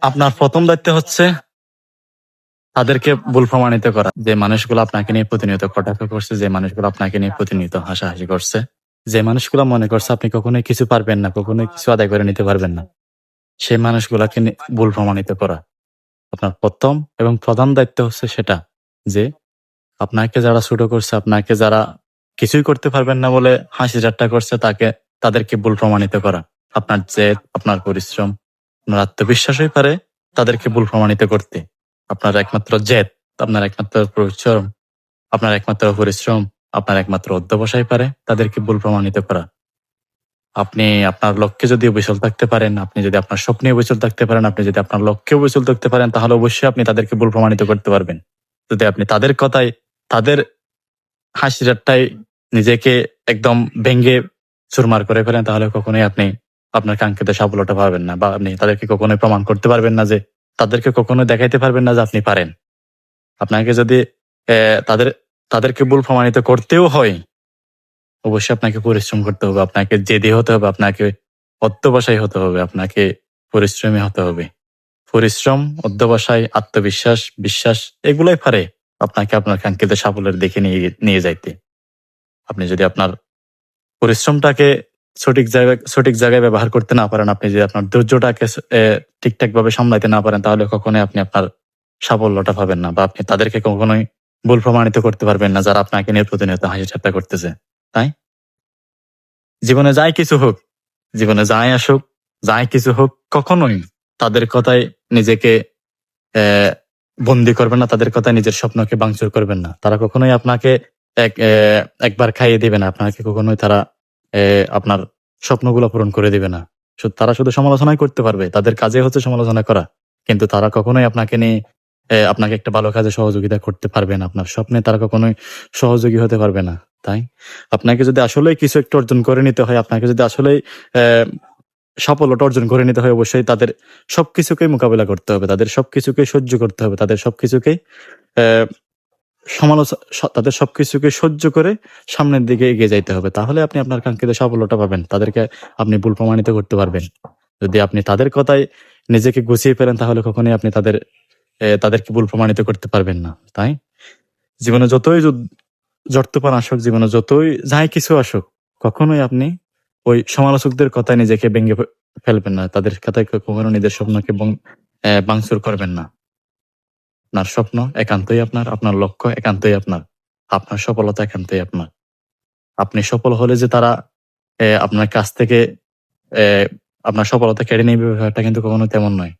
আপনার প্রথম দায়িত্ব হচ্ছে তাদেরকে ভুল প্রমাণিত করা। যে মানুষগুলো আপনাকে নিয়ে প্রতিনিয়ত কটাক্ষ করছে, যে মানুষগুলো আপনাকে নিয়ে প্রতিনিয়ত হাসাহাসি করছে, যে মানুষগুলো মনে করছে আপনি কখনোই কিছু পারবেন না, কখনোই কিছু আদায় করে নিতে পারবেন না, সেই মানুষগুলাকে ভুল প্রমাণিত করা আপনার প্রথম এবং প্রধান দায়িত্ব হচ্ছে সেটা। যে আপনাকে যারা ছোট করছে, আপনাকে যারা কিছুই করতে পারবেন না বলে হাসি ঠাট্টা করছে, তাদেরকে ভুল প্রমাণিত করা। আপনার জেদ, আপনার পরিশ্রম, আপনার আত্মবিশ্বাসই পারে তাদেরকে ভুল প্রমাণিত করতে। আপনার একমাত্র জেদ, আপনার একমাত্র পরিশ্রম, আপনার একমাত্র অধ্যবসায় পারে তাদেরকে ভুল প্রমাণিত করা। আপনি আপনার লক্ষ্যে যদি অবিচল থাকতে পারেন, আপনি যদি আপনার স্বপ্নে অবিচল থাকতে পারেন, আপনি যদি আপনার লক্ষ্যে অবিচল থাকতে পারেন, তাহলে অবশ্যই আপনি তাদেরকে ভুল প্রমাণিত করতে পারবেন। যদি আপনি তাদের কথায়, তাদের হাসি ঠাট্টায় নিজেকে একদম ভেঙ্গে চুরমার করে ফেলেন, তাহলে কখনোই আপনি আপনার কাঙ্ক্ষিত সাফল্যটা পাবেন না, বা আপনি তাদেরকে কখনোই প্রমাণ করতে পারবেন না, যে তাদেরকে কখনোই দেখাইতে পারবেন না যে আপনি পারেন। আপনাকে যদি তাদেরকে ভুল প্রমাণিত করতেও হয়, অবশ্যই আপনাকে পরিশ্রম করতে হবে, আপনাকে জেদি হতে হবে, আপনাকে অধ্যবসায়ী হতে হবে, আপনাকে পরিশ্রমী হতে হবে। পরিশ্রম, অধ্যবসায়, আত্মবিশ্বাস, বিশ্বাস এগুলাই পারে আপনাকে আপনার কাঙ্ক্ষিত সাফল্যের দিকে নিয়ে যাইতে। আপনি যদি আপনার পরিশ্রমটাকে সঠিক জায়গায় ব্যবহার করতে না পারেন, আপনি যদি আপনার ধৈর্যটাকে ঠিকঠাক ভাবে সামলাইতে না পারেন, তাহলে কখনোই আপনি আপনার সাফল্যটা পাবেন না, বা আপনি তাদেরকে কখনোই ভুল প্রমাণিত করতে পারবেন না যারা আপনাকে নিয়ে প্রতিনিয়ত হাসি ঠাট্টা করতেছে। তাই জীবনে যাই কিছু হোক, জীবনে যাই আসুক, যাই কিছু হোক, কখনোই তাদের কথায় নিজেকে বন্দি করবেন না, তাদের কথায় নিজের স্বপ্নকে ভাঙচুর করবেন না। তারা কখনোই আপনাকে একবার খাইয়ে দিবে না, আপনাকে কখনোই তারা আপনার স্বপ্নগুলো পূরণ করে দিবে না। তারা শুধু সমালোচনাই করতে পারবে, তাদের কাজে হচ্ছে সমালোচনা করা, কিন্তু তারা কখনোই আপনাকে নিয়ে আপনাকে একটা ভালো কাজে সহযোগিতা করতে পারবে না। আপনার স্বপ্নে তারা কখনোই সহযোগী হতে পারবে না। তাই আপনাকে যদি আসলেই কিছু একটা অর্জন করে নিতে হয়, আপনাকে যদি আসলেই সাফল্যটা অর্জন করে নিতে হয়, অবশ্যই তাদের সবকিছুকেই মোকাবিলা করতে হবে, তাদের সবকিছুকে সহ্য করতে হবে, তাদের সবকিছুকেই তাদের সবকিছুকে সহ্য করে সামনের দিকে এগিয়ে যাইতে হবে। তাহলে আপনি আপনার কাঙ্ক্ষিত সাফল্যটা পাবেন, তাদেরকে আপনি ভুল প্রমাণিত করতে পারবেন। যদি আপনি তাদের কথায় নিজেকে গুছিয়ে ফেলেন, তাহলে কখনোই আপনি তাদেরকে ভুল প্রমাণিত করতে পারবেন না। তাই জীবনে যতই জড়তপান আসুক, জীবনে যতই যাই কিছু আসুক, কখনোই আপনি ওই সমালোচকদের কথায় নিজেকে ভেঙে ফেলবেন না, তাদের কথায় কখনো নিজের স্বপ্নকে ভাঙচুর করবেন না। আপনার স্বপ্ন একান্তই আপনার, আপনার লক্ষ্য একান্তই আপনার, আপনার সফলতা একান্তই আপনার। আপনি সফল হলে যে তারা আপনার কাছ থেকে আপনার সফলতা কেড়ে নেবে, ব্যাপারটা কিন্তু কখনো তেমন নয়।